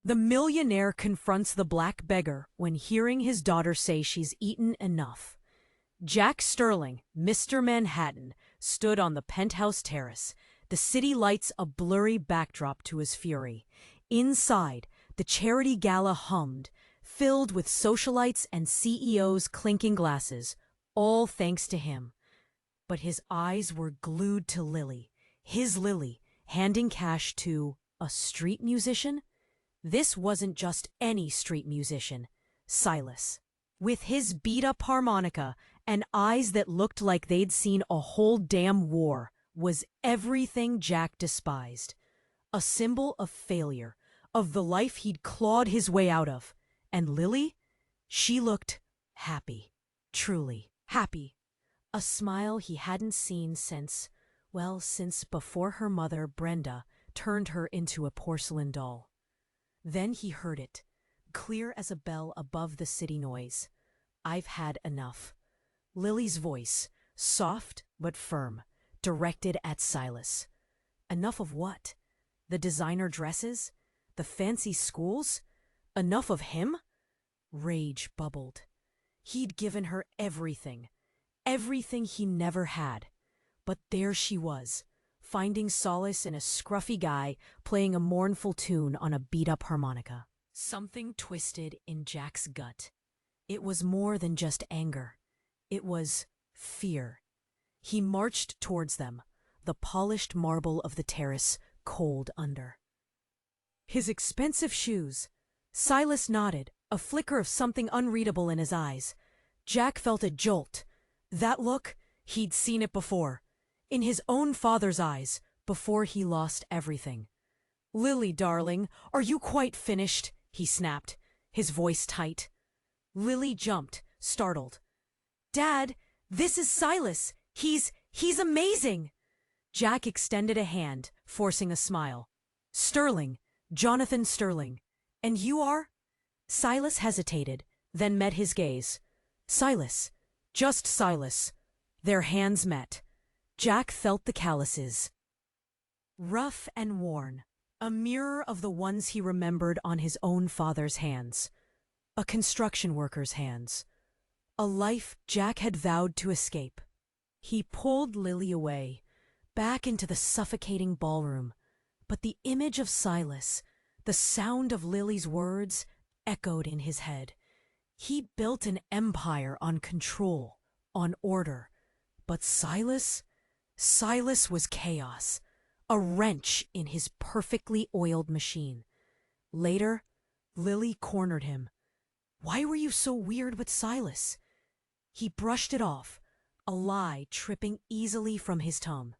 The millionaire confronts the black beggar when hearing his daughter say she's eaten enough. Jack Sterling, Mr. Manhattan, stood on the penthouse terrace, the city lights a blurry backdrop to his fury. Inside, the charity gala hummed, filled with socialites and CEOs clinking glasses, all thanks to him. But his eyes were glued to Lily, his Lily, handing cash to a street musician? This wasn't just any street musician, Silas. With his beat-up harmonica and eyes that looked like they'd seen a whole damn war, was everything Jack despised. A symbol of failure, of the life he'd clawed his way out of. And Lily? She looked happy. Truly happy. A smile he hadn't seen since before her mother, Brenda, turned her into a porcelain doll. Then he heard it, clear as a bell above the city noise. "I've had enough." Lily's voice, soft but firm, directed at Silas. Enough of what? The designer dresses? The fancy schools? Enough of him? Rage bubbled. He'd given her everything. Everything he never had. But there she was, finding solace in a scruffy guy playing a mournful tune on a beat-up harmonica. Something twisted in Jack's gut. It was more than just anger. It was fear. He marched towards them, the polished marble of the terrace cold under. His expensive shoes. Silas nodded, a flicker of something unreadable in his eyes. Jack felt a jolt. That look, he'd seen it before. In his own father's eyes, before he lost everything. "Lily, darling, are you quite finished?" he snapped, his voice tight. Lily jumped, startled. "Dad, this is Silas. He's amazing!" Jack extended a hand, forcing a smile. "Sterling, Jonathan Sterling. And you are?" Silas hesitated, then met his gaze. "Silas. Just Silas." Their hands met. Jack felt the calluses. Rough and worn, a mirror of the ones he remembered on his own father's hands. A construction worker's hands. A life Jack had vowed to escape. He pulled Lily away, back into the suffocating ballroom. But the image of Silas, the sound of Lily's words, echoed in his head. He built an empire on control, on order. But Silas was chaos, a wrench in his perfectly oiled machine. Later, Lily cornered him. "Why were you so weird with Silas?" He brushed it off, a lie tripping easily from his tongue.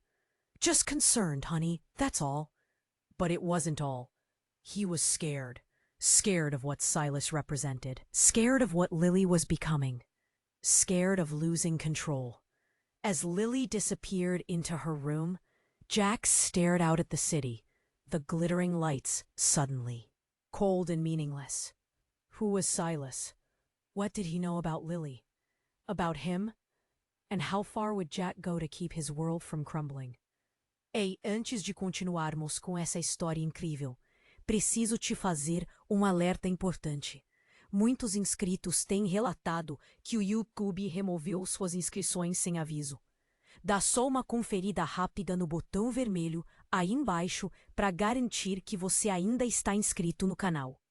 "Just concerned, honey, that's all." But it wasn't all. He was scared. Scared of what Silas represented. Scared of what Lily was becoming. Scared of losing control. As Lily disappeared into her room, Jack stared out at the city, the glittering lights suddenly. Cold and meaningless. Who was Silas? What did he know about Lily? About him? And how far would Jack go to keep his world from crumbling? Ei, antes de continuarmos com essa história incrível, preciso te fazer alerta importante. Muitos inscritos têm relatado que o YouTube removeu suas inscrições sem aviso. Dá só uma conferida rápida no botão vermelho aí embaixo para garantir que você ainda está inscrito no canal.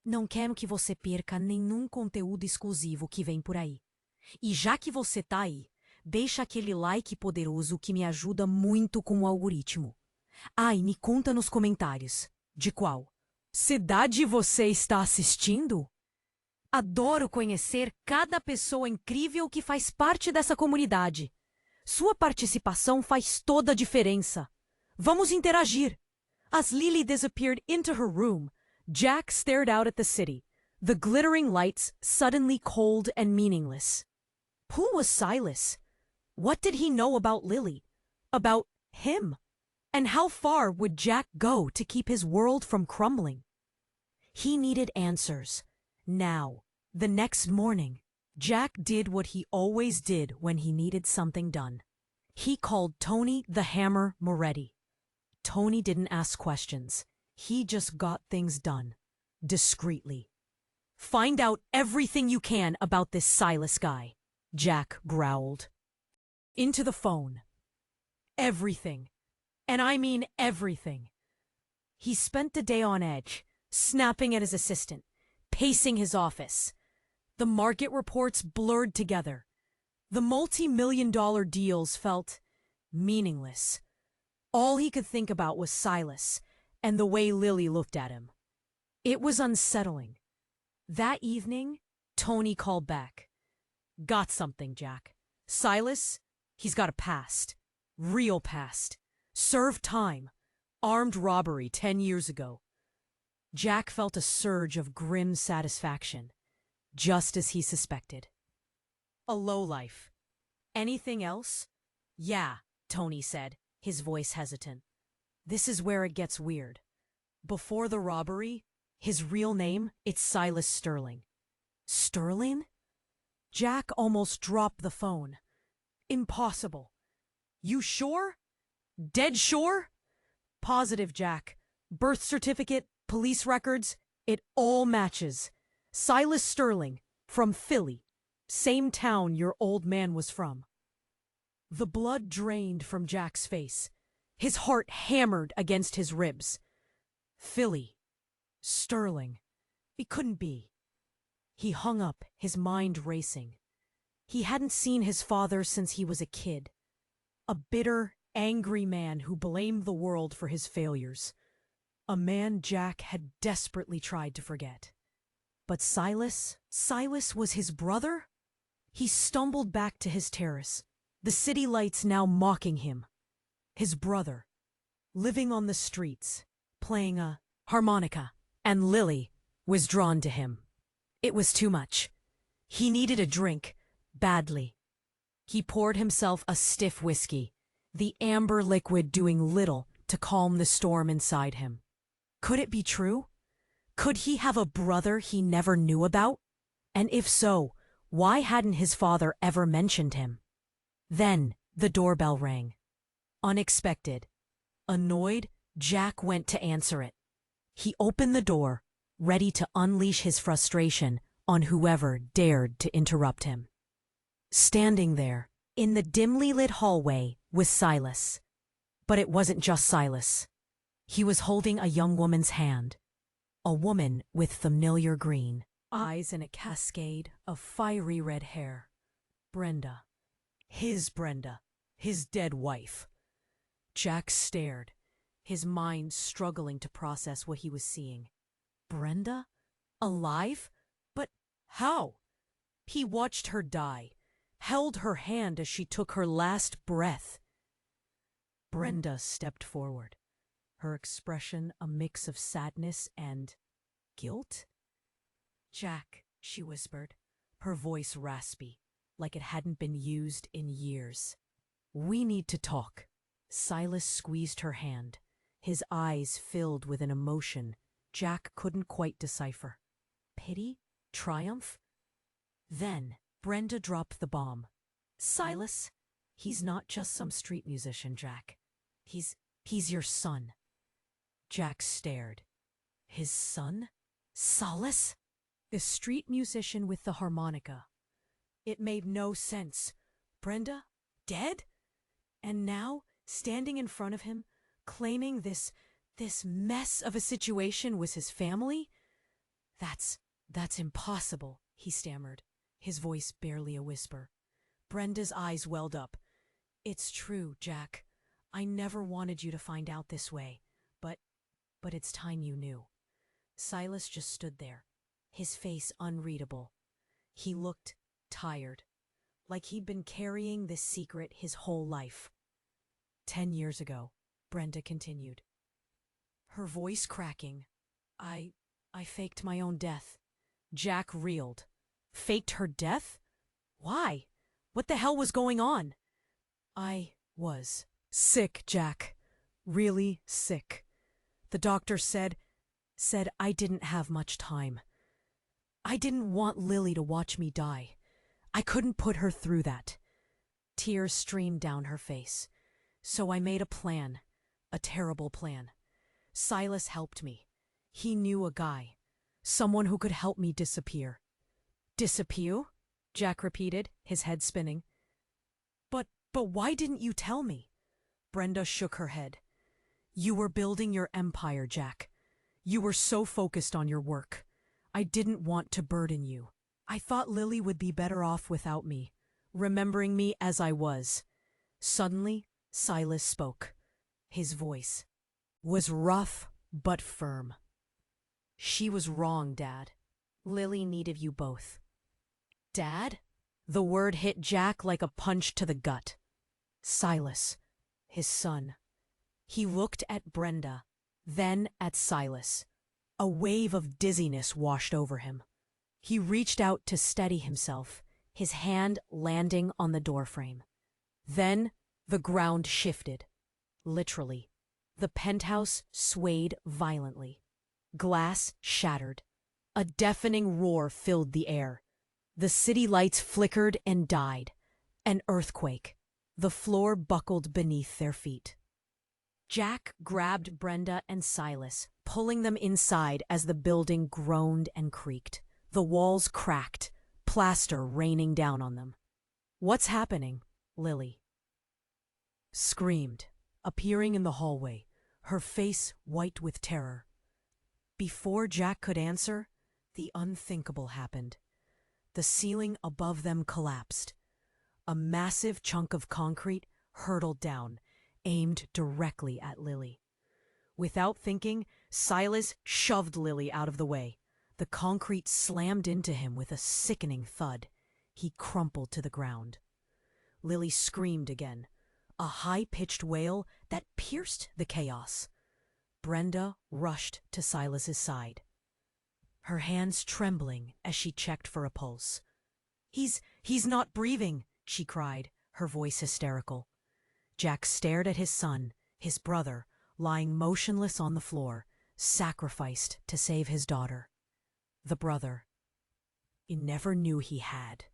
Não quero que você perca nenhum conteúdo exclusivo que vem por aí. E já que você tá aí, deixa aquele like poderoso que me ajuda muito com o algoritmo. E me conta nos comentários, de qual cidade você está assistindo? Adoro conhecer cada pessoa incrível que faz parte dessa comunidade. Sua participação faz toda a diferença. Vamos interagir. As Lily disappeared into her room, Jack stared out at the city, the glittering lights suddenly cold and meaningless. Who was Silas? What did he know about Lily? About him? And how far would Jack go to keep his world from crumbling? He needed answers. Now. The next morning, Jack did what he always did when he needed something done. He called Tony the Hammer Moretti. Tony didn't ask questions. He just got things done. discreetly. "Find out everything you can about this Silas guy," Jack growled. Into the phone. Everything. And I mean everything. He spent the day on edge, snapping at his assistant, pacing his office. The market reports blurred together. The multi-million-dollar deals felt meaningless. All he could think about was Silas and the way Lily looked at him. It was unsettling. That evening, Tony called back. "Got something, Jack. Silas, he's got a past. Real past. Served time. Armed robbery 10 years ago." Jack felt a surge of grim satisfaction, just as he suspected. A lowlife. "Anything else?" "Yeah," Tony said, his voice hesitant. "This is where it gets weird. Before the robbery, his real name, it's Silas Sterling." "Sterling?" Jack almost dropped the phone. "Impossible." "You sure? Dead sure?" "Positive, Jack. Birth certificate, police records, it all matches. Silas Sterling, from Philly. Same town your old man was from." The blood drained from Jack's face. His heart hammered against his ribs. Philly. Sterling. It couldn't be. He hung up, his mind racing. He hadn't seen his father since he was a kid. A bitter, angry man who blamed the world for his failures. A man Jack had desperately tried to forget. But Silas was his brother? He stumbled back to his terrace, the city lights now mocking him. His brother, living on the streets, playing a harmonica, and Lily was drawn to him. It was too much. He needed a drink, badly. He poured himself a stiff whiskey, the amber liquid doing little to calm the storm inside him. Could it be true? Could he have a brother he never knew about? And if so, why hadn't his father ever mentioned him? Then the doorbell rang. Unexpected. Annoyed, Jack went to answer it. He opened the door, ready to unleash his frustration on whoever dared to interrupt him. Standing there, in the dimly lit hallway, was Silas. But it wasn't just Silas. He was holding a young woman's hand. A woman with familiar green eyes and a cascade of fiery red hair. Brenda. His Brenda. His dead wife. Jack stared, his mind struggling to process what he was seeing. Brenda? Alive? But how? He watched her die, held her hand as she took her last breath. Brenda stepped forward, her expression a mix of sadness and guilt. "Jack," she whispered, her voice raspy, like it hadn't been used in years. "We need to talk." Silas squeezed her hand, his eyes filled with an emotion Jack couldn't quite decipher. Pity? Triumph? Then Brenda dropped the bomb. "Silas, he's not just some street musician, Jack. He's your son." Jack stared. His son? Silas? The street musician with the harmonica. It made no sense. Brenda? Dead? And now, standing in front of him, claiming this mess of a situation was his family? That's impossible," he stammered, his voice barely a whisper. Brenda's eyes welled up. "It's true, Jack. I never wanted you to find out this way, but it's time you knew." Silas just stood there, his face unreadable. He looked tired, like he'd been carrying this secret his whole life. 10 years ago, Brenda continued, her voice cracking. I faked my own death." Jack reeled. Faked her death? Why? What the hell was going on? "I was sick, Jack. Really sick. The doctor said I didn't have much time. I didn't want Lily to watch me die. I couldn't put her through that." Tears streamed down her face. "So I made a plan. A terrible plan. Silas helped me. He knew a guy. Someone who could help me disappear. Disappear? Jack repeated, his head spinning. But why didn't you tell me? Brenda shook her head. You were building your empire, Jack. You were so focused on your work. I didn't want to burden you. I thought Lily would be better off without me, remembering me as I was. Suddenly, Silas spoke. His voice was rough but firm. She was wrong, Dad. Lily needed you both. Dad? The word hit Jack like a punch to the gut. Silas, his son. He looked at Brenda, then at Silas. A wave of dizziness washed over him. He reached out to steady himself, his hand landing on the doorframe. Then the ground shifted. Literally. The penthouse swayed violently. Glass shattered. A deafening roar filled the air. The city lights flickered and died. An earthquake. The floor buckled beneath their feet. Jack grabbed Brenda and Silas, pulling them inside as the building groaned and creaked. The walls cracked, plaster raining down on them. What's happening? Lily screamed, appearing in the hallway, her face white with terror. Before Jack could answer, the unthinkable happened. The ceiling above them collapsed. A massive chunk of concrete hurtled down, aimed directly at Lily. Without thinking, Silas shoved Lily out of the way. The concrete slammed into him with a sickening thud. He crumpled to the ground. Lily screamed again, a high-pitched wail that pierced the chaos. Brenda rushed to Silas's side, her hands trembling as she checked for a pulse. He's not breathing, she cried, her voice hysterical. Jack stared at his son, his brother, lying motionless on the floor, sacrificed to save his daughter. The brother he never knew he had.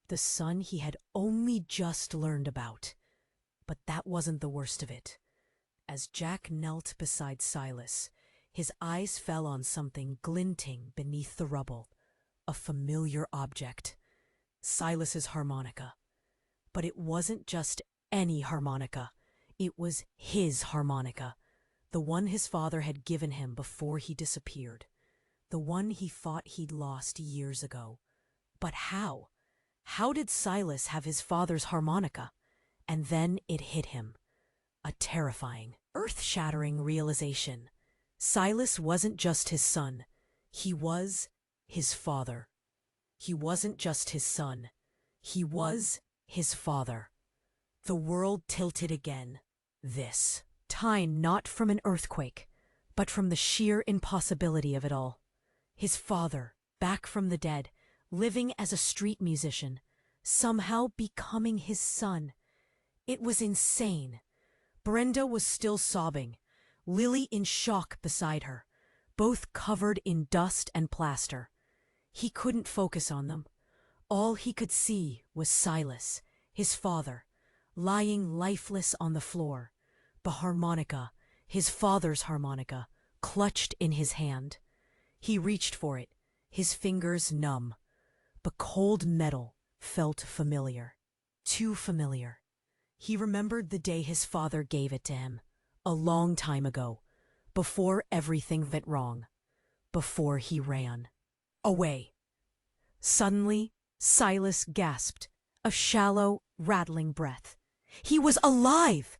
The son he had only just learned about. But that wasn't the worst of it. As Jack knelt beside Silas, his eyes fell on something glinting beneath the rubble, a familiar object. Silas's harmonica. But it wasn't just any harmonica. It was his harmonica, the one his father had given him before he disappeared, the one he thought he'd lost years ago. But how? How did Silas have his father's harmonica? And then it hit him. A terrifying, earth-shattering realization. Silas wasn't just his son. He was his father. He wasn't just his son. He was his father. The world tilted again. This time not from an earthquake, but from the sheer impossibility of it all. His father, back from the dead, living as a street musician, somehow becoming his son. It was insane. Brenda was still sobbing, Lily in shock beside her, both covered in dust and plaster. He couldn't focus on them. All he could see was Silas, his father, lying lifeless on the floor, the harmonica, his father's harmonica, clutched in his hand. He reached for it, his fingers numb. The cold metal felt familiar, too familiar. He remembered the day his father gave it to him, a long time ago, before everything went wrong, before he ran away. Suddenly, Silas gasped, a shallow, rattling breath. He was alive!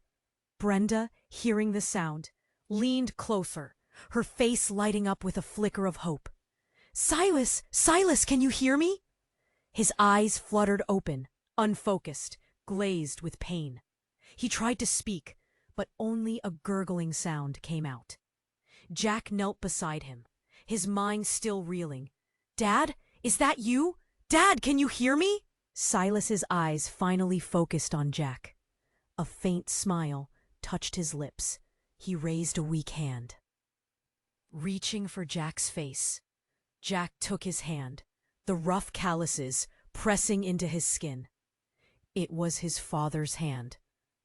Brenda, hearing the sound, leaned closer, her face lighting up with a flicker of hope. Silas! Silas, can you hear me? His eyes fluttered open, unfocused, glazed with pain. He tried to speak, but only a gurgling sound came out. Jack knelt beside him, his mind still reeling. Dad, is that you? Dad, can you hear me? Silas's eyes finally focused on Jack. A faint smile touched his lips. He raised a weak hand. Reaching for Jack's face, Jack took his hand, the rough calluses pressing into his skin. It was his father's hand,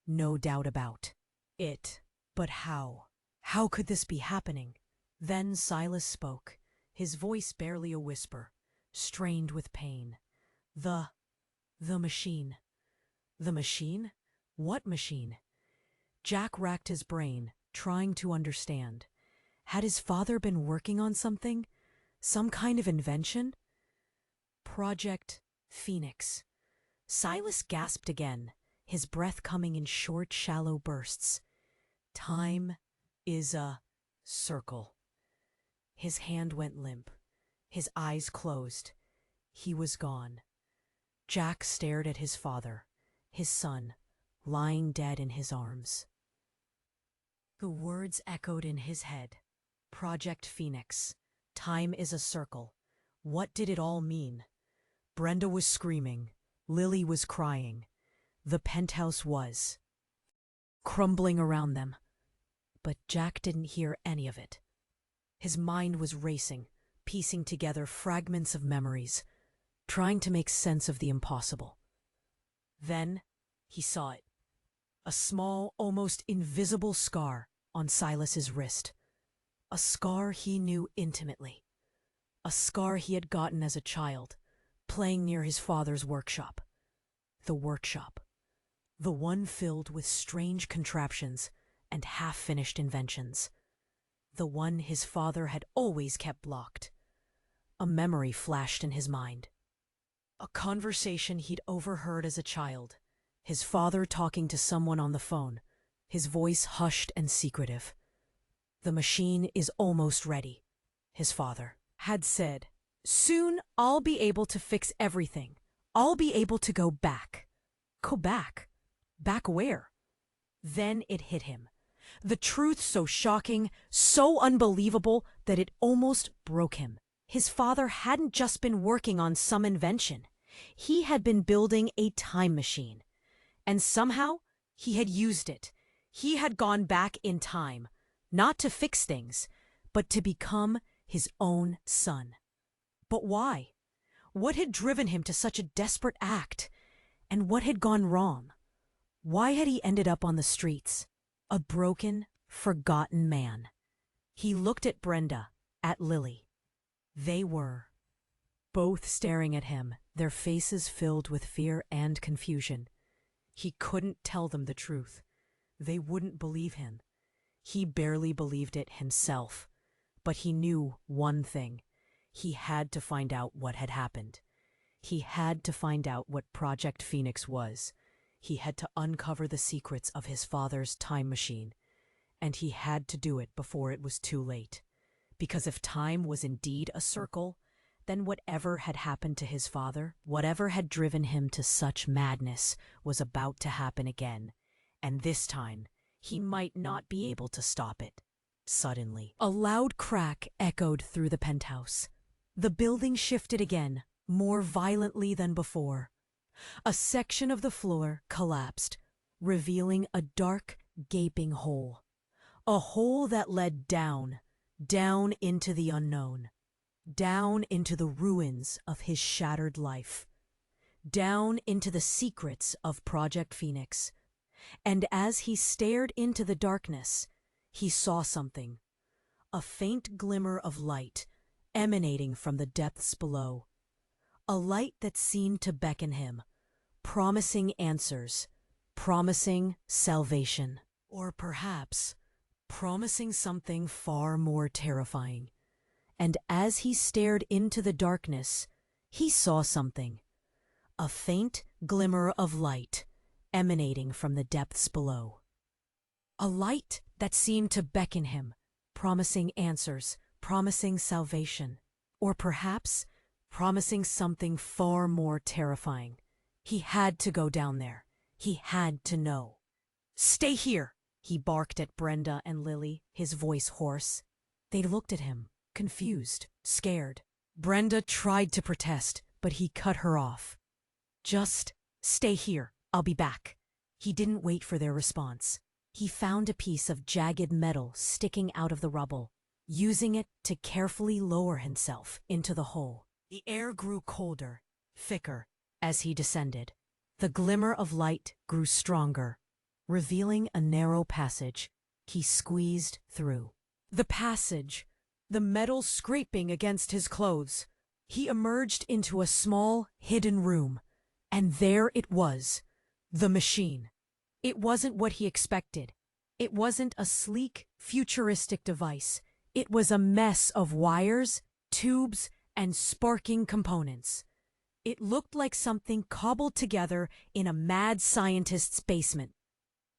no doubt about it. But how? How could this be happening? Then Silas spoke, his voice barely a whisper, strained with pain. The machine. The machine? What machine? Jack racked his brain, trying to understand. Had his father been working on something? Some kind of invention? Project Phoenix. Silas gasped again, his breath coming in short, shallow bursts. Time is a circle. His hand went limp. His eyes closed. He was gone. Jack stared at his father, his son, lying dead in his arms. The words echoed in his head. Project Phoenix. Time is a circle. What did it all mean? Brenda was screaming. Lily was crying. The penthouse was crumbling around them. But Jack didn't hear any of it. His mind was racing, piecing together fragments of memories, trying to make sense of the impossible. Then he saw it. A small, almost invisible scar on Silas's wrist. A scar he knew intimately. A scar he had gotten as a child, playing near his father's workshop. The workshop. The one filled with strange contraptions and half-finished inventions. The one his father had always kept locked. A memory flashed in his mind. A conversation he'd overheard as a child. His father talking to someone on the phone, his voice hushed and secretive. The machine is almost ready, his father had said. Soon I'll be able to fix everything. I'll be able to go back. Go back? Back where? Then it hit him. The truth so shocking, so unbelievable that it almost broke him. His father hadn't just been working on some invention. He had been building a time machine. And somehow, he had used it. He had gone back in time, not to fix things, but to become his own son. But why? What had driven him to such a desperate act? And what had gone wrong? Why had he ended up on the streets? A broken, forgotten man. He looked at Brenda, at Lily. They were both staring at him, their faces filled with fear and confusion. He couldn't tell them the truth. They wouldn't believe him. He barely believed it himself. But he knew one thing. He had to find out what had happened. He had to find out what Project Phoenix was. He had to uncover the secrets of his father's time machine. And he had to do it before it was too late. Because if time was indeed a circle, then whatever had happened to his father, whatever had driven him to such madness, was about to happen again. And this time, he might not be able to stop it. Suddenly, a loud crack echoed through the penthouse. The building shifted again, more violently than before. A section of the floor collapsed, revealing a dark, gaping hole. A hole that led down into the unknown. Down into the ruins of his shattered life. Down into the secrets of Project Phoenix. And as he stared into the darkness, he saw something. A faint glimmer of light emanating from the depths below. A light that seemed to beckon him, promising answers, promising salvation. Or perhaps promising something far more terrifying. And as he stared into the darkness, he saw something. A faint glimmer of light emanating from the depths below. A light that seemed to beckon him, promising answers, promising salvation. Or perhaps promising something far more terrifying. He had to go down there. He had to know. "Stay here!" he barked at Brenda and Lily, his voice hoarse. They looked at him, confused, scared. Brenda tried to protest, but he cut her off. "Just stay here. I'll be back." He didn't wait for their response. He found a piece of jagged metal sticking out of the rubble, using it to carefully lower himself into the hole. The air grew colder, thicker, as he descended. The glimmer of light grew stronger, revealing a narrow passage. He squeezed through. The passage the metal scraping against his clothes. He emerged into a small, hidden room, and there it was, the machine. It wasn't what he expected. It wasn't a sleek, futuristic device. It was a mess of wires, tubes, and sparking components. It looked like something cobbled together in a mad scientist's basement.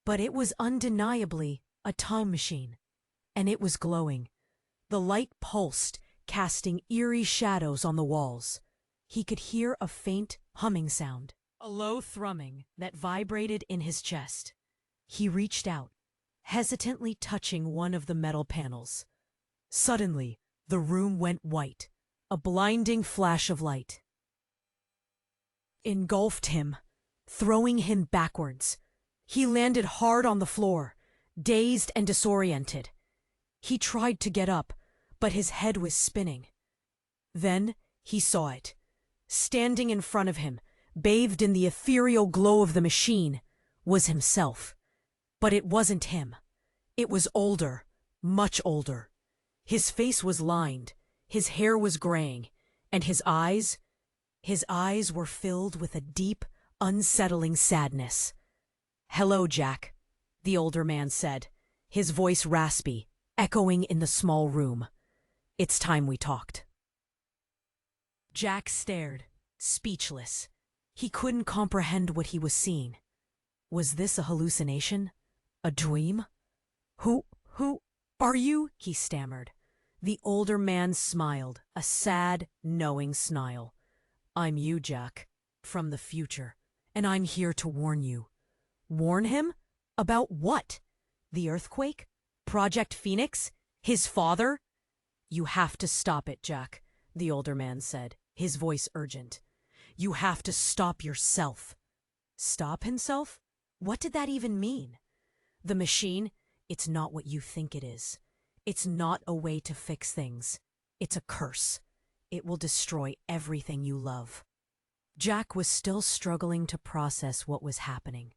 But it was undeniably a time machine, and it was glowing. The light pulsed, casting eerie shadows on the walls. He could hear a faint humming sound, a low thrumming that vibrated in his chest. He reached out, hesitantly touching one of the metal panels. Suddenly, the room went white, a blinding flash of light engulfed him, throwing him backwards. He landed hard on the floor, dazed and disoriented. He tried to get up, but his head was spinning. Then he saw it. Standing in front of him, bathed in the ethereal glow of the machine, was himself. But it wasn't him. It was older, much older. His face was lined, his hair was graying, and his eyes were filled with a deep, unsettling sadness. "Hello, Jack," the older man said, his voice raspy, echoing in the small room. "It's time we talked." Jack stared, speechless. He couldn't comprehend what he was seeing. Was this a hallucination? A dream? Who are you?" he stammered. The older man smiled, a sad, knowing smile. "I'm you, Jack, from the future, and I'm here to warn you." Warn him? About what? The earthquake? Project Phoenix? His father? "You have to stop it, Jack," the older man said, his voice urgent. "You have to stop yourself." Stop himself? What did that even mean? The machine, it's not what you think it is. It's not a way to fix things. It's a curse. It will destroy everything you love. Jack was still struggling to process what was happening.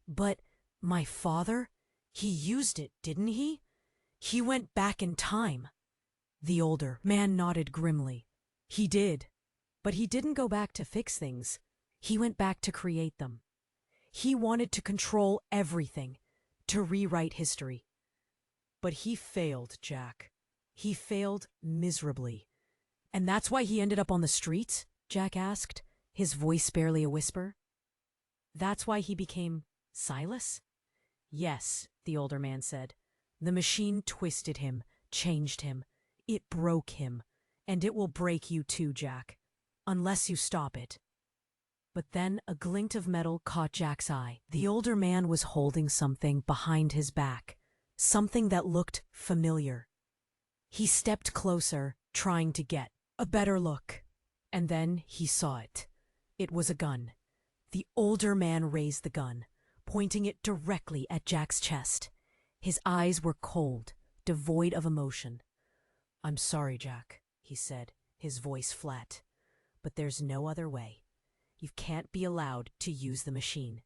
But my father? He used it, didn't he? He went back in time. The older man nodded grimly. He did. But he didn't go back to fix things. He went back to create them. He wanted to control everything, to rewrite history. But he failed, Jack. He failed miserably. "And that's why he ended up on the streets?" Jack asked, his voice barely a whisper. "That's why he became Silas?" "Yes," the older man said. "The machine twisted him, changed him. It broke him. And it will break you too, Jack. Unless you stop it." But then a glint of metal caught Jack's eye. The older man was holding something behind his back, something that looked familiar. He stepped closer, trying to get a better look. And then he saw it. It was a gun. The older man raised the gun, pointing it directly at Jack's chest. His eyes were cold, devoid of emotion. "I'm sorry, Jack," he said, his voice flat. "But there's no other way. You can't be allowed to use the machine.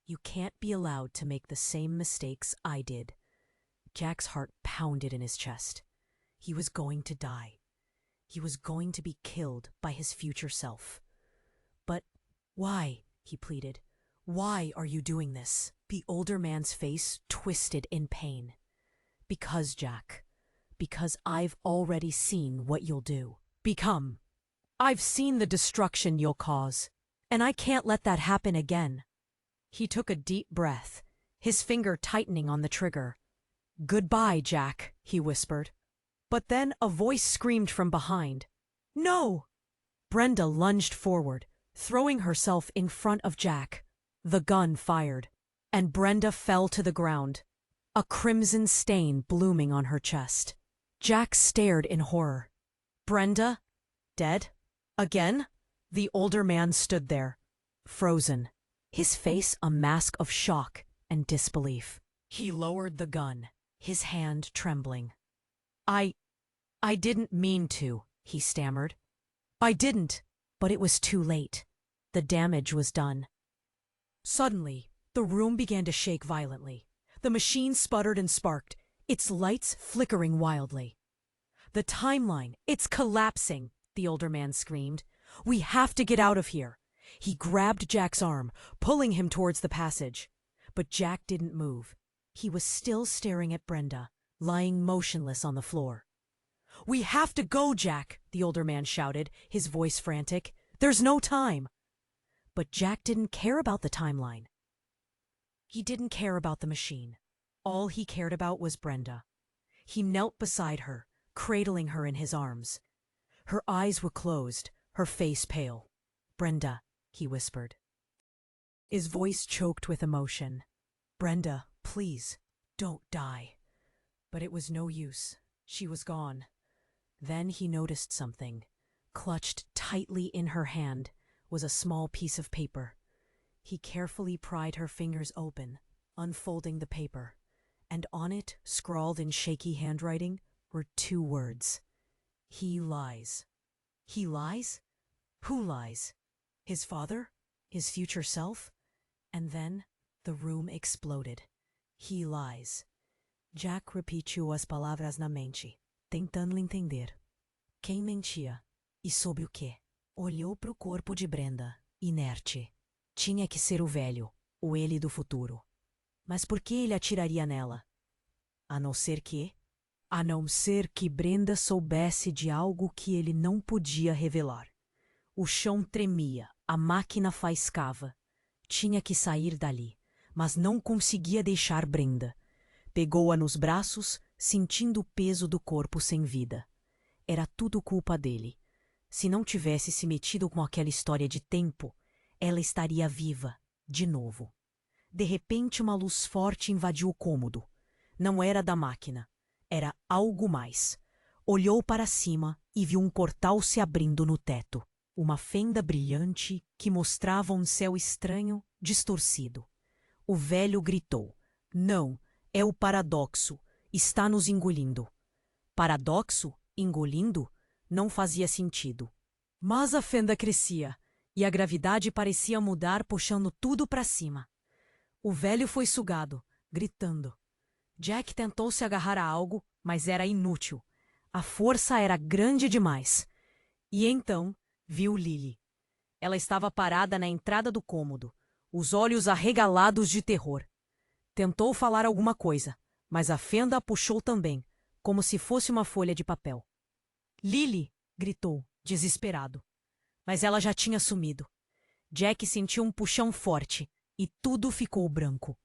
You can't be allowed to make the same mistakes I did." Jack's heart pounded in his chest. He was going to die. He was going to be killed by his future self. "But why?" he pleaded. "Why are you doing this?" The older man's face twisted in pain. "Because, Jack. Because I've already seen what you'll do. Become. I've seen the destruction you'll cause. And I can't let that happen again." He took a deep breath, his finger tightening on the trigger. "Goodbye, Jack," he whispered. But then a voice screamed from behind. "No!" Brenda lunged forward, throwing herself in front of Jack. The gun fired, and Brenda fell to the ground, a crimson stain blooming on her chest. Jack stared in horror. Brenda? Dead? Again? The older man stood there, frozen, his face a mask of shock and disbelief. He lowered the gun, his hand trembling. I didn't mean to," he stammered. "I didn't." But it was too late. The damage was done. Suddenly, the room began to shake violently. The machine sputtered and sparked, its lights flickering wildly. The timeline, it's collapsing, the older man screamed. We have to get out of here. He grabbed Jack's arm, pulling him towards the passage. But Jack didn't move. He was still staring at Brenda, lying motionless on the floor. We have to go, Jack, the older man shouted, his voice frantic. There's no time. But Jack didn't care about the timeline. He didn't care about the machine. All he cared about was Brenda. He knelt beside her, cradling her in his arms. Her eyes were closed, her face pale. Brenda, he whispered. His voice choked with emotion. Brenda, please, don't die. But it was no use. She was gone. Then he noticed something. Clutched tightly in her hand was a small piece of paper. He carefully pried her fingers open, unfolding the paper, and on it, scrawled in shaky handwriting, were 2 words. He lies. He lies? Who lies? His father? His future self? And then the room exploded. He lies. Jack repetiu as palavras na mente, tentando entender. Quem mentia? E sob o quê? Olhou para o corpo de Brenda, inerte. Tinha que ser o velho, o ele do futuro. Mas por que ele atiraria nela? A não ser que? A não ser que Brenda soubesse de algo que ele não podia revelar. O chão tremia, a máquina faiscava. Tinha que sair dali, mas não conseguia deixar Brenda. Pegou-a nos braços, sentindo o peso do corpo sem vida. Era tudo culpa dele. Se não tivesse se metido com aquela história de tempo, ela estaria viva, de novo. De repente, uma luz forte invadiu o cômodo. Não era da máquina. Era algo mais. Olhou para cima e viu um portal se abrindo no teto. Uma fenda brilhante que mostrava um céu estranho, distorcido. O velho gritou. Não, é o paradoxo. Está nos engolindo. Paradoxo? Engolindo? Não fazia sentido. Mas a fenda crescia, e a gravidade parecia mudar, puxando tudo para cima. O velho foi sugado, gritando. Jack tentou se agarrar a algo, mas era inútil. A força era grande demais. E então viu Lily. Ela estava parada na entrada do cômodo, os olhos arregalados de terror. Tentou falar alguma coisa, mas a fenda a puxou também, como se fosse uma folha de papel. Lily! Gritou, desesperado. Mas ela já tinha sumido. Jack sentiu um puxão forte e tudo ficou branco.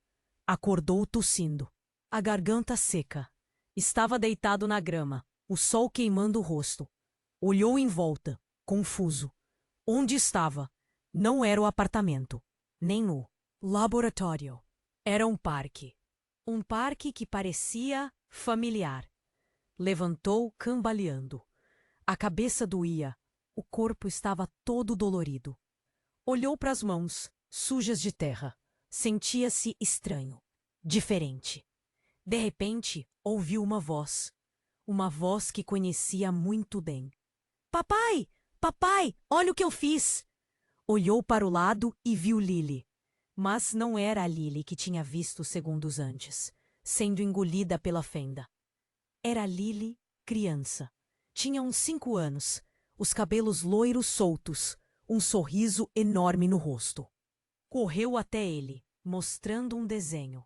Acordou tossindo, a garganta seca. Estava deitado na grama, o sol queimando o rosto. Olhou em volta, confuso. Onde estava? Não era o apartamento, nem o laboratório. Era um parque. Um parque que parecia familiar. Levantou, cambaleando. A cabeça doía, o corpo estava todo dolorido. Olhou para as mãos, sujas de terra. Sentia-se estranho, diferente. De repente, ouviu uma voz. Uma voz que conhecia muito bem. Papai! Papai! Olha o que eu fiz! Olhou para o lado e viu Lily. Mas não era a Lily que tinha visto segundos antes, sendo engolida pela fenda. Era Lily, criança. Tinha uns 5 anos, os cabelos loiros soltos, um sorriso enorme no rosto. Correu até ele, mostrando um desenho.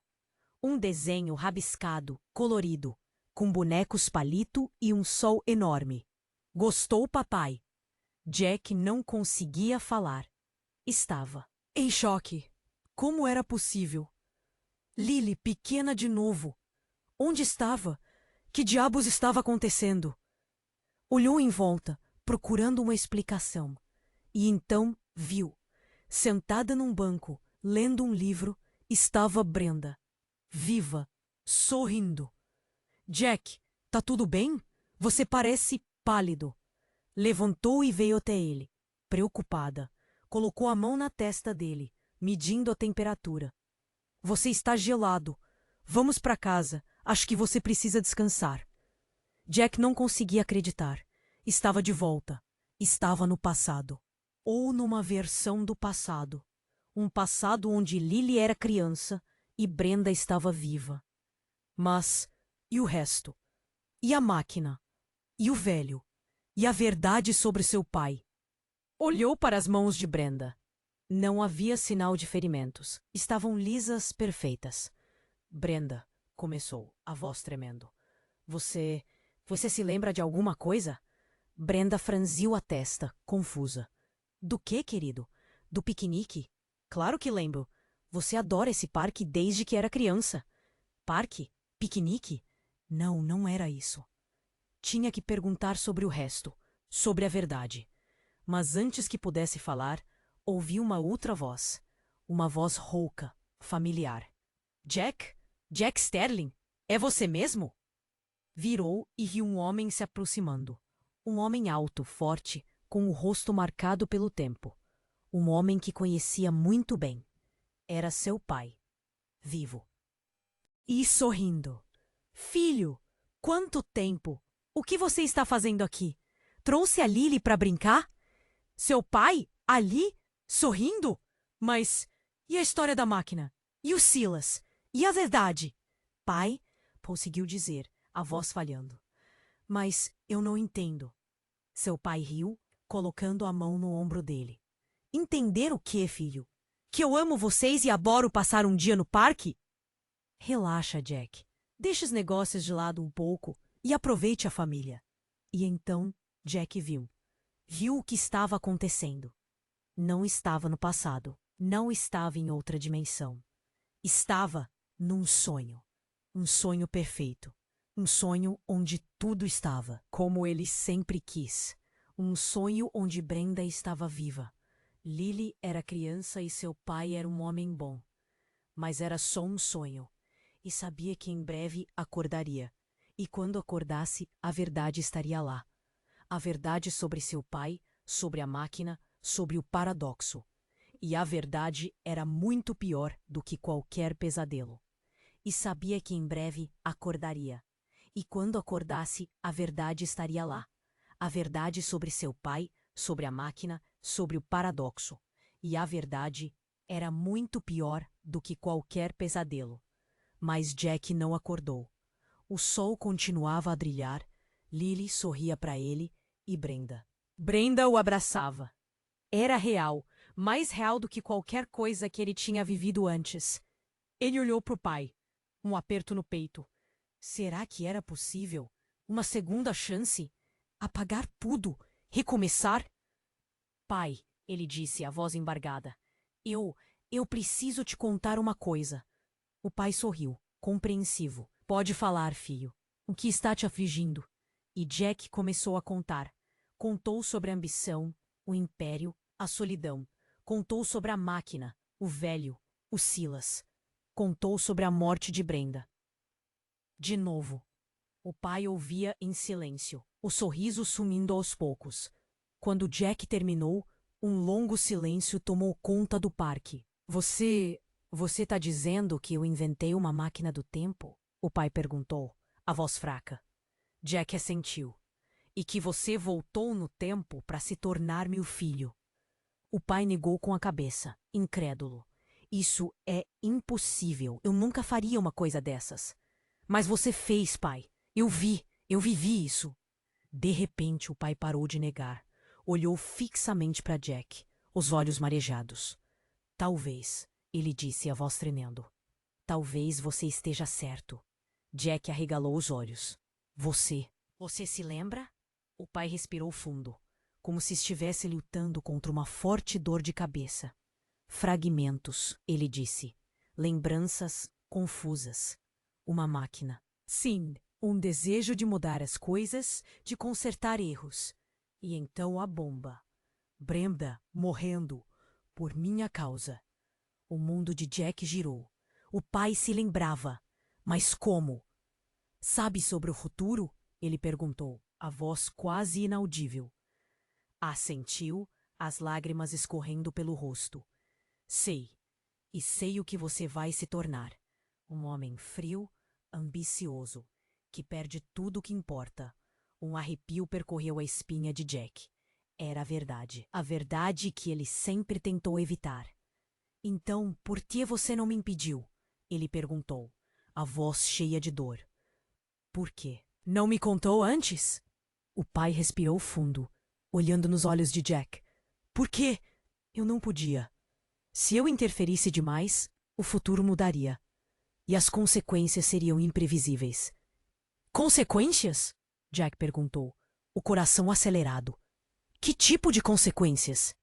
Um desenho rabiscado, colorido, com bonecos palito e um sol enorme. Gostou, papai? Jack não conseguia falar. Estava em choque. Como era possível? Lily, pequena de novo. Onde estava? Que diabos estava acontecendo? Olhou em volta, procurando uma explicação. E então viu. Sentada num banco, lendo um livro, estava Brenda. Viva, sorrindo. Jack, tá tudo bem? Você parece pálido. Levantou e veio até ele, preocupada. Colocou a mão na testa dele, medindo a temperatura. Você está gelado. Vamos para casa. Acho que você precisa descansar. Jack não conseguia acreditar. Estava de volta. Estava no passado. Ou numa versão do passado. Um passado onde Lily era criança e Brenda estava viva. Mas, e o resto? E a máquina? E o velho? E a verdade sobre seu pai? Olhou para as mãos de Brenda. Não havia sinal de ferimentos. Estavam lisas, perfeitas. Brenda, começou, a voz tremendo. Você se lembra de alguma coisa? Brenda franziu a testa, confusa. Do que, querido? Do piquenique? Claro que lembro. Você adora esse parque desde que era criança. Parque? Piquenique? Não, não era isso. Tinha que perguntar sobre o resto, sobre a verdade. Mas antes que pudesse falar, ouvi uma outra voz. Uma voz rouca, familiar. Jack? Jack Sterling? É você mesmo? Virou e viu um homem se aproximando. Um homem alto, forte, com o rosto marcado pelo tempo. Um homem que conhecia muito bem. Era seu pai, vivo. E sorrindo. Filho, quanto tempo! O que você está fazendo aqui? Trouxe a Lily para brincar? Seu pai? Ali? Sorrindo? Mas e a história da máquina? E o Silas? E a verdade? Pai, conseguiu dizer, a voz falhando. Mas eu não entendo. Seu pai riu, colocando a mão no ombro dele. Entender o quê, filho? Que eu amo vocês e adoro passar um dia no parque? Relaxa, Jack. Deixe os negócios de lado um pouco e aproveite a família. E então Jack viu. Viu o que estava acontecendo. Não estava no passado. Não estava em outra dimensão. Estava num sonho. Um sonho perfeito. Um sonho onde tudo estava como ele sempre quis. Um sonho onde Brenda estava viva. Lily era criança e seu pai era um homem bom. Mas era só um sonho. E sabia que em breve acordaria. E quando acordasse, a verdade estaria lá. A verdade sobre seu pai, sobre a máquina, sobre o paradoxo. E a verdade era muito pior do que qualquer pesadelo. E sabia que em breve acordaria. E quando acordasse, a verdade estaria lá. A verdade sobre seu pai, sobre a máquina, sobre o paradoxo. E a verdade era muito pior do que qualquer pesadelo. Mas Jack não acordou. O sol continuava a brilhar, Lily sorria para ele e Brenda. Brenda o abraçava. Era real, mais real do que qualquer coisa que ele tinha vivido antes. Ele olhou para o pai, um aperto no peito. Será que era possível? Uma segunda chance? Apagar tudo? Recomeçar? Pai, ele disse, a voz embargada. Eu preciso te contar uma coisa. O pai sorriu, compreensivo. Pode falar, filho. O que está te afligindo? E Jack começou a contar. Contou sobre a ambição, o império, a solidão. Contou sobre a máquina, o velho, o Silas. Contou sobre a morte de Brenda. De novo. O pai ouvia em silêncio, o sorriso sumindo aos poucos. Quando Jack terminou, um longo silêncio tomou conta do parque. Você tá dizendo que eu inventei uma máquina do tempo? O pai perguntou, a voz fraca. Jack assentiu. E que você voltou no tempo para se tornar meu filho. O pai negou com a cabeça, incrédulo. Isso é impossível. Eu nunca faria uma coisa dessas. Mas você fez, pai. Eu vivi isso. De repente, o pai parou de negar. Olhou fixamente para Jack, os olhos marejados. Talvez, ele disse, a voz tremendo. Talvez você esteja certo. Jack arregalou os olhos. Você se lembra? O pai respirou fundo, como se estivesse lutando contra uma forte dor de cabeça. Fragmentos, ele disse. Lembranças confusas. Uma máquina. Sim, um desejo de mudar as coisas, de consertar erros. E então a bomba. Brenda morrendo por minha causa. O mundo de Jack girou. O pai se lembrava. Mas como? Sabe sobre o futuro? Ele perguntou, a voz quase inaudível. Assentiu, as lágrimas escorrendo pelo rosto. Sei. E sei o que você vai se tornar. Um homem frio, ambicioso, que perde tudo o que importa. Um arrepio percorreu a espinha de Jack. Era a verdade que ele sempre tentou evitar. Então, por que você não me impediu? Ele perguntou, a voz cheia de dor. Por quê? Não me contou antes? O pai respirou fundo, olhando nos olhos de Jack. Por quê? Eu não podia. Se eu interferisse demais, o futuro mudaria. E as consequências seriam imprevisíveis. Consequências? Jack perguntou, o coração acelerado. Que tipo de consequências?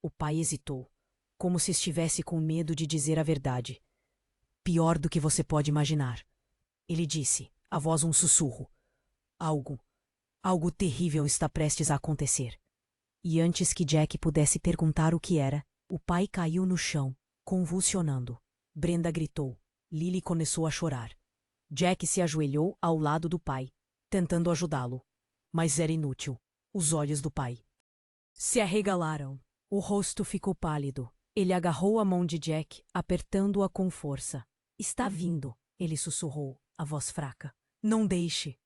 O pai hesitou, como se estivesse com medo de dizer a verdade. Pior do que você pode imaginar. Ele disse, a voz um sussurro. Algo terrível está prestes a acontecer. E antes que Jack pudesse perguntar o que era, o pai caiu no chão, convulsionando. Brenda gritou. Lily começou a chorar. Jack se ajoelhou ao lado do pai, tentando ajudá-lo. Mas era inútil. Os olhos do pai se arregalaram. O rosto ficou pálido. Ele agarrou a mão de Jack, apertando-a com força. Está vindo, ele sussurrou, a voz fraca. Não deixe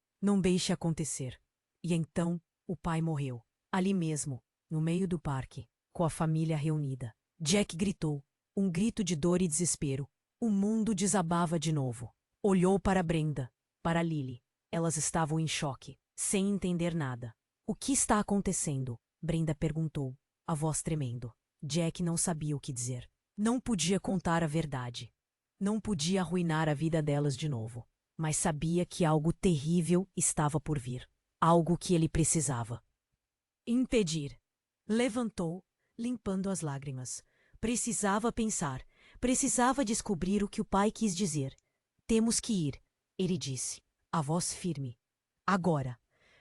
acontecer. E então, o pai morreu. Ali mesmo, no meio do parque, com a família reunida. Jack gritou, um grito de dor e desespero. O mundo desabava de novo. Olhou para Brenda, para Lily. Elas estavam em choque, sem entender nada. O que está acontecendo? Brenda perguntou, a voz tremendo. Jack não sabia o que dizer. Não podia contar a verdade. Não podia arruinar a vida delas de novo. Mas sabia que algo terrível estava por vir. Algo que ele precisava impedir. Levantou, limpando as lágrimas. Precisava pensar. Precisava descobrir o que o pai quis dizer. Temos que ir, ele disse, a voz firme. Agora.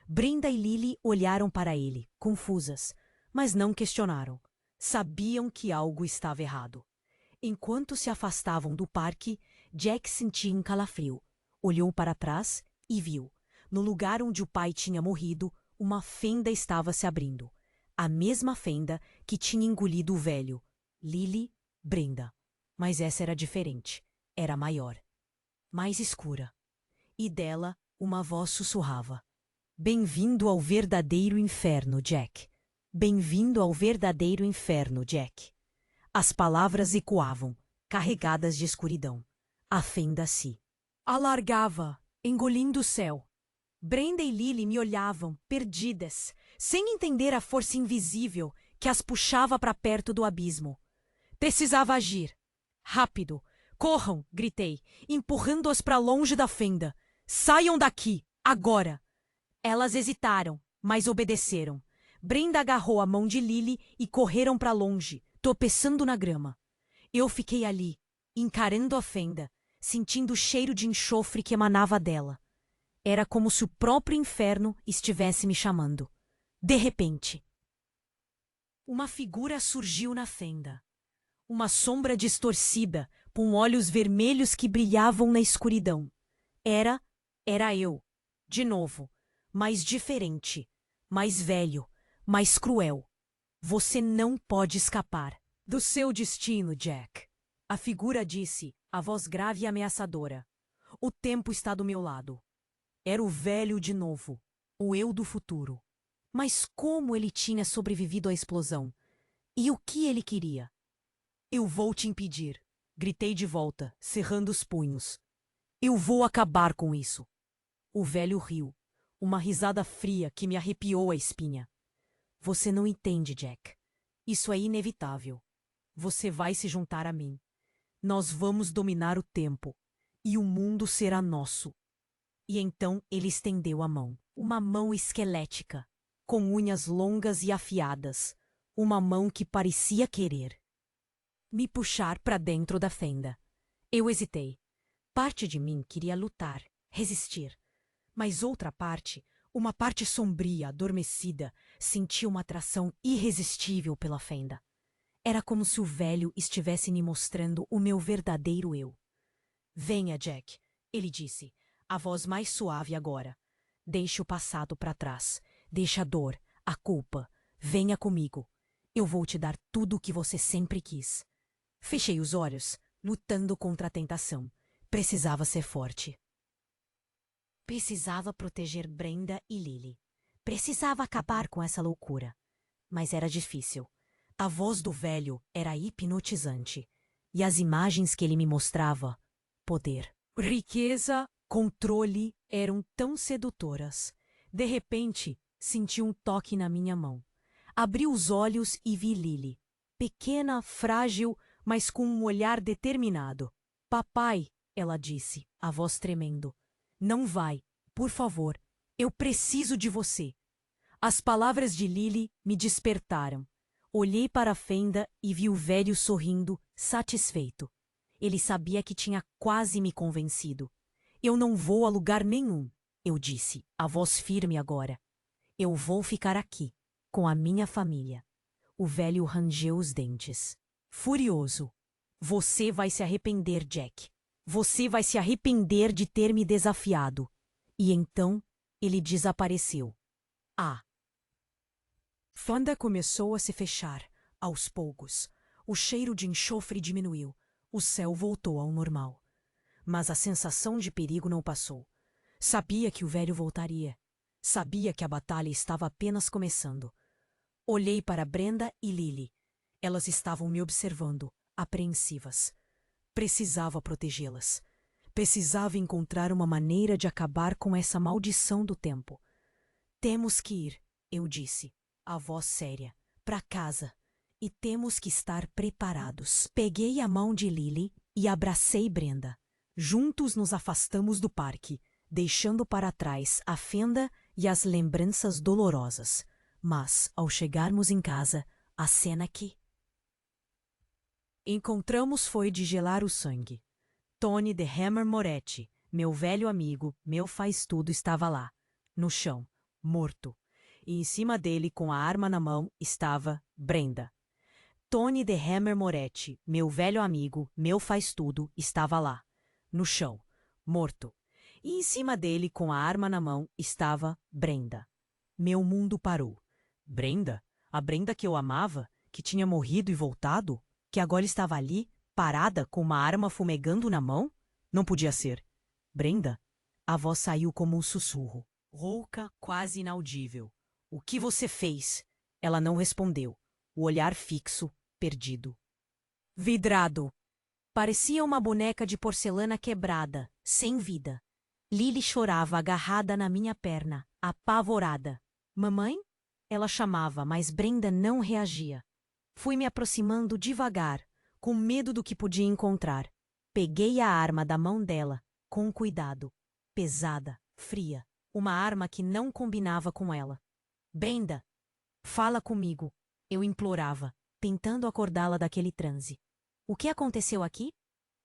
Brenda e Lily olharam para ele, confusas, mas não questionaram. Sabiam que algo estava errado. Enquanto se afastavam do parque, Jack sentia um calafrio. Olhou para trás e viu, no lugar onde o pai tinha morrido, uma fenda estava se abrindo. A mesma fenda que tinha engolido o velho. Lily, Brenda. Mas essa era diferente. Era maior. Mais escura. E dela, uma voz sussurrava. Bem-vindo ao verdadeiro inferno, Jack. Bem-vindo ao verdadeiro inferno, Jack. As palavras ecoavam, carregadas de escuridão. A fenda se alargava, engolindo o céu. Brenda e Lily me olhavam, perdidas, sem entender a força invisível que as puxava para perto do abismo. Precisava agir. Rápido. Corram, gritei, empurrando-as para longe da fenda. Saiam daqui, agora! Elas hesitaram, mas obedeceram. Brenda agarrou a mão de Lily e correram para longe, tropeçando na grama. Eu fiquei ali, encarando a fenda, sentindo o cheiro de enxofre que emanava dela. Era como se o próprio inferno estivesse me chamando. De repente, uma figura surgiu na fenda. Uma sombra distorcida, com olhos vermelhos que brilhavam na escuridão. Era eu. De novo. Mais diferente. Mais velho. Mais cruel. Você não pode escapar do seu destino, Jack. A figura disse, a voz grave e ameaçadora. O tempo está do meu lado. Era o velho de novo. O eu do futuro. Mas como ele tinha sobrevivido à explosão? E o que ele queria? Eu vou te impedir, gritei de volta, cerrando os punhos. Eu vou acabar com isso. O velho riu, uma risada fria que me arrepiou a espinha. Você não entende, Jack. Isso é inevitável. Você vai se juntar a mim. Nós vamos dominar o tempo, e o mundo será nosso. E então ele estendeu a mão, uma mão esquelética, com unhas longas e afiadas, uma mão que parecia querer me puxar para dentro da fenda. Eu hesitei. Parte de mim queria lutar, resistir. Mas outra parte, uma parte sombria, adormecida, sentia uma atração irresistível pela fenda. Era como se o velho estivesse me mostrando o meu verdadeiro eu. Venha, Jack, ele disse, a voz mais suave agora. Deixe o passado para trás. Deixe a dor, a culpa. Venha comigo. Eu vou te dar tudo o que você sempre quis. Fechei os olhos, lutando contra a tentação. Precisava ser forte. Precisava proteger Brenda e Lily. Precisava acabar com essa loucura. Mas era difícil. A voz do velho era hipnotizante. E as imagens que ele me mostrava, poder, riqueza, controle, eram tão sedutoras. De repente, Senti um toque na minha mão. Abri os olhos e vi Lily. Pequena, frágil, mas com um olhar determinado. Papai, ela disse, a voz tremendo. Não vai, por favor. Eu preciso de você. As palavras de Lily me despertaram. Olhei para a fenda e vi o velho sorrindo, satisfeito. Ele sabia que tinha quase me convencido. Eu não vou a lugar nenhum, eu disse, a voz firme agora. Eu vou ficar aqui, com a minha família. O velho rangeu os dentes. Furioso. Você vai se arrepender, Jack. Você vai se arrepender de ter me desafiado. E então ele desapareceu. A fenda começou a se fechar, aos poucos. O cheiro de enxofre diminuiu. O céu voltou ao normal. Mas a sensação de perigo não passou. Sabia que o velho voltaria. Sabia que a batalha estava apenas começando. Olhei para Brenda e Lily. Elas estavam me observando, apreensivas. Precisava protegê-las. Precisava encontrar uma maneira de acabar com essa maldição do tempo. Temos que ir, eu disse, a voz séria, para casa. E temos que estar preparados. Peguei a mão de Lily e abracei Brenda. Juntos nos afastamos do parque, deixando para trás a fenda e as lembranças dolorosas. Mas, ao chegarmos em casa, a cena que encontramos foi de gelar o sangue. Tony de Hammer Moretti, meu velho amigo, meu faz-tudo, estava lá, no chão, morto. E em cima dele, com a arma na mão, estava Brenda. Tony de Hammer Moretti, meu velho amigo, meu faz-tudo, estava lá, no chão, morto. E em cima dele, com a arma na mão, estava Brenda. Meu mundo parou. Brenda? A Brenda que eu amava, que tinha morrido e voltado? Que agora estava ali, parada, com uma arma fumegando na mão? Não podia ser. Brenda? A voz saiu como um sussurro, rouca, quase inaudível. O que você fez? Ela não respondeu. O olhar fixo, perdido. Vidrado. Parecia uma boneca de porcelana quebrada, sem vida. Lily chorava agarrada na minha perna, apavorada. Mamãe? Ela chamava, mas Brenda não reagia. Fui me aproximando devagar, com medo do que podia encontrar. Peguei a arma da mão dela, com cuidado. Pesada, fria, uma arma que não combinava com ela. Brenda, fala comigo, eu implorava, tentando acordá-la daquele transe. O que aconteceu aqui?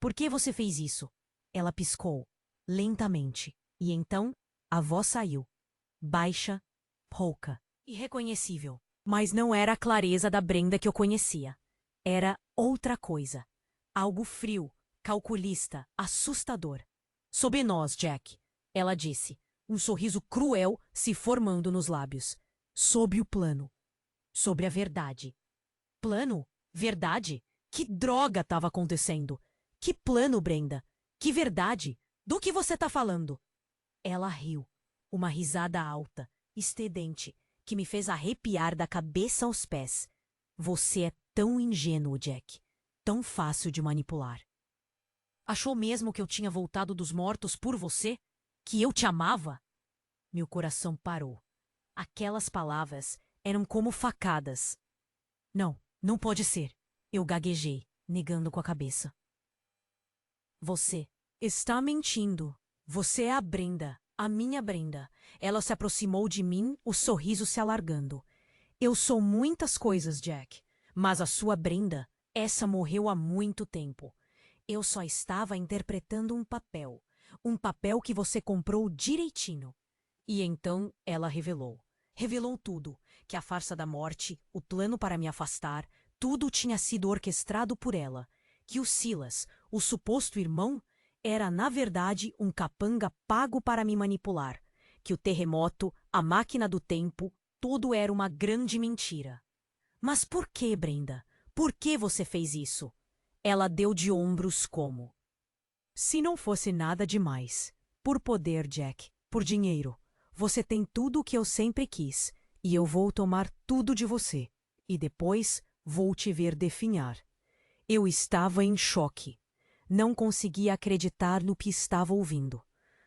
Por que você fez isso? Ela piscou, lentamente, e então a voz saiu, baixa, rouca, irreconhecível. Mas não era a clareza da Brenda que eu conhecia. Era outra coisa. Algo frio, calculista, assustador. Sob nós, Jack, ela disse, um sorriso cruel se formando nos lábios. Sob o plano. Sobre a verdade. Plano? Verdade? Que droga estava acontecendo? Que plano, Brenda? Que verdade? Do que você está falando? Ela riu. Uma risada alta, estridente, que me fez arrepiar da cabeça aos pés. Você é tão ingênuo, Jack. Tão fácil de manipular. Achou mesmo que eu tinha voltado dos mortos por você? Que eu te amava? Meu coração parou. Aquelas palavras eram como facadas. Não, não pode ser. Eu gaguejei, negando com a cabeça. Você está mentindo. Você é a Brenda, a minha Brenda. Ela se aproximou de mim, o sorriso se alargando. Eu sou muitas coisas, Jack, mas a sua Brenda, essa morreu há muito tempo. Eu só estava interpretando um papel que você comprou direitinho. E então ela revelou. Revelou tudo, que a farsa da morte, o plano para me afastar, tudo tinha sido orquestrado por ela, que o Silas, o suposto irmão, era na verdade um capanga pago para me manipular, que o terremoto, a máquina do tempo, tudo era uma grande mentira. Mas por que, Brenda? Por que você fez isso? Ela deu de ombros como. Se não fosse nada demais. Por poder, Jack, por dinheiro. Você tem tudo o que eu sempre quis, e eu vou tomar tudo de você. E depois vou te ver definhar. Eu estava em choque. Não conseguia acreditar no que estava ouvindo.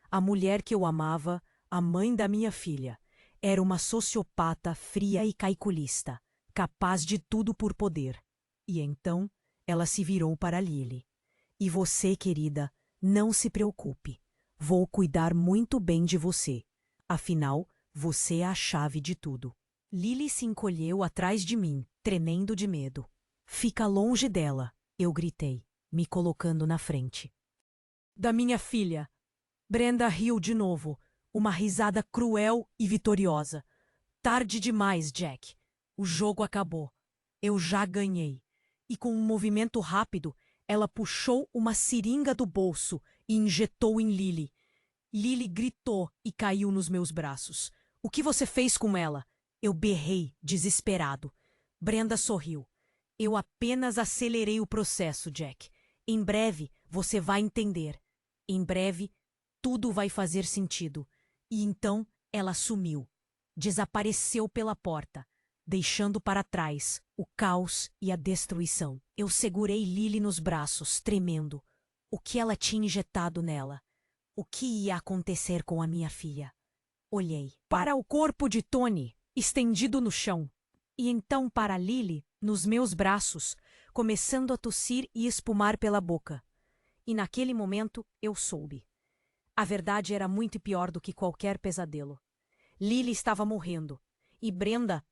A mulher que eu amava, a mãe da minha filha, era uma sociopata fria e calculista, capaz de tudo por poder. E então ela se virou para Lily. E você, querida, não se preocupe. Vou cuidar muito bem de você. Afinal, você é a chave de tudo. Lily se encolheu atrás de mim, tremendo de medo. Fica longe dela, eu gritei, me colocando na frente. Da minha filha. Brenda riu de novo, uma risada cruel e vitoriosa. Tarde demais, Jack. O jogo acabou. Eu já ganhei. E com um movimento rápido, ela puxou uma seringa do bolso e injetou em Lily. Lily gritou e caiu nos meus braços. O que você fez com ela? Eu berrei, desesperado. Brenda sorriu. Eu apenas acelerei o processo, Jack. Em breve, você vai entender. Em breve, tudo vai fazer sentido. E então, ela sumiu. Desapareceu pela porta, deixando para trás o caos e a destruição. Eu segurei Lily nos braços, tremendo. O que ela tinha injetado nela? O que ia acontecer com a minha filha? Olhei para o corpo de Tony, estendido no chão, e então para Lily, nos meus braços, começando a tossir e espumar pela boca. E naquele momento eu soube. A verdade era muito pior do que qualquer pesadelo. Lily estava morrendo. E Brenda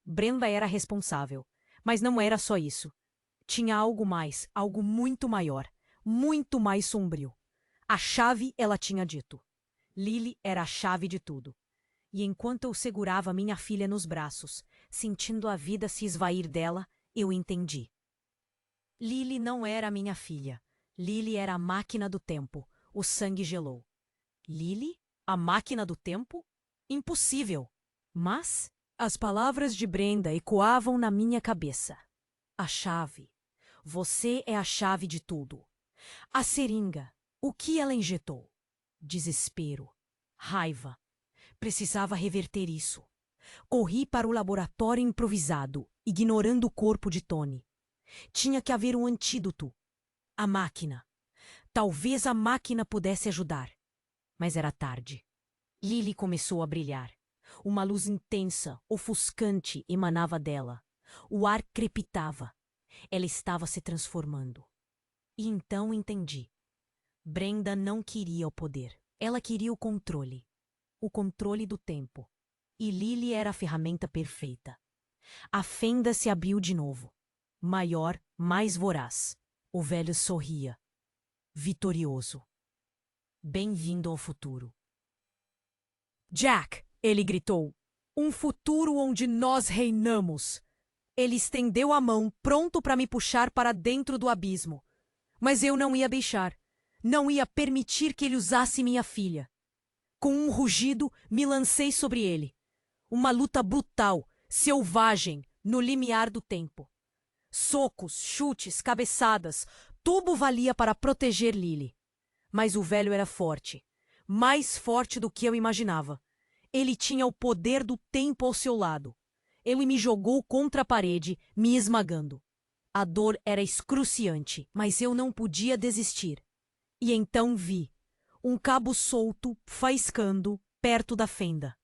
era responsável. Mas não era só isso. Tinha algo mais, algo muito maior, muito mais sombrio. A chave, ela tinha dito. Lily era a chave de tudo. E enquanto eu segurava minha filha nos braços, sentindo a vida se esvair dela, eu entendi. Lily não era minha filha. Lily era a máquina do tempo. O sangue gelou. Lily? A máquina do tempo? Impossível! Mas as palavras de Brenda ecoavam na minha cabeça. A chave. Você é a chave de tudo. A seringa. O que ela injetou? Desespero. Raiva. Precisava reverter isso. Corri para o laboratório improvisado, ignorando o corpo de Tony. Tinha que haver um antídoto. A máquina. Talvez a máquina pudesse ajudar. Mas era tarde. Lily começou a brilhar. Uma luz intensa, ofuscante, emanava dela. O ar crepitava. Ela estava se transformando. E então entendi. Brenda não queria o poder. Ela queria o controle. O controle do tempo. E Lily era a ferramenta perfeita. A fenda se abriu de novo. Maior, mais voraz. O velho sorria. Vitorioso. Bem-vindo ao futuro. Jack! Ele gritou. Um futuro onde nós reinamos. Ele estendeu a mão, pronto para me puxar para dentro do abismo. Mas eu não ia deixar. Não ia permitir que ele usasse minha filha. Com um rugido, me lancei sobre ele. Uma luta brutal, selvagem, no limiar do tempo. Socos, chutes, cabeçadas, tudo valia para proteger Lily. Mas o velho era forte. Mais forte do que eu imaginava. Ele tinha o poder do tempo ao seu lado. Ele me jogou contra a parede, me esmagando. A dor era excruciante, mas eu não podia desistir. E então vi um cabo solto, faiscando, perto da fenda.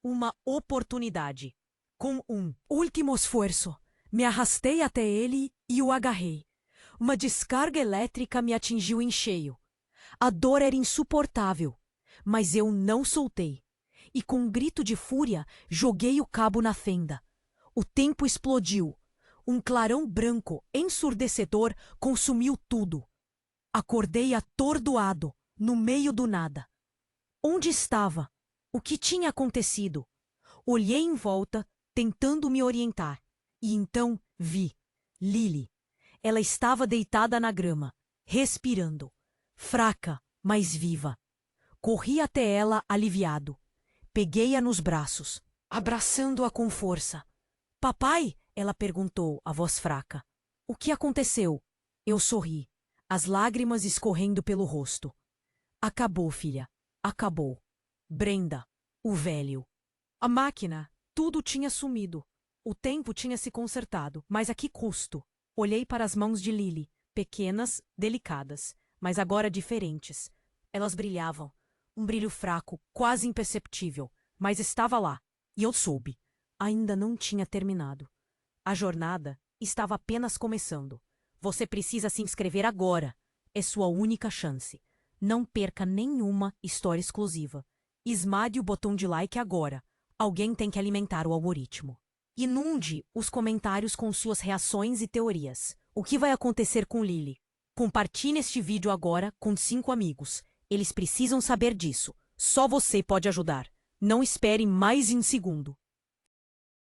Uma oportunidade. Com um último esforço, me arrastei até ele e o agarrei. Uma descarga elétrica me atingiu em cheio. A dor era insuportável, mas eu não soltei. E com um grito de fúria, joguei o cabo na fenda. O tempo explodiu. Um clarão branco, ensurdecedor, consumiu tudo. Acordei atordoado, no meio do nada. Onde estava? O que tinha acontecido? Olhei em volta, tentando me orientar. E então vi Lily. Ela estava deitada na grama, respirando. Fraca, mas viva. Corri até ela aliviado. Peguei-a nos braços, abraçando-a com força. Papai? Ela perguntou, a voz fraca. O que aconteceu? Eu sorri, as lágrimas escorrendo pelo rosto. Acabou, filha. Acabou. Brenda, o velho. A máquina, tudo tinha sumido. O tempo tinha se consertado, mas a que custo? Olhei para as mãos de Lily, pequenas, delicadas, mas agora diferentes. Elas brilhavam. Um brilho fraco, quase imperceptível, mas estava lá. E eu soube. Ainda não tinha terminado. A jornada estava apenas começando. Você precisa se inscrever agora. É sua única chance. Não perca nenhuma história exclusiva. Esmague o botão de like agora. Alguém tem que alimentar o algoritmo. Inunde os comentários com suas reações e teorias. O que vai acontecer com Lily? Compartilhe este vídeo agora com 5 amigos. Eles precisam saber disso. Só você pode ajudar. Não espere mais um segundo.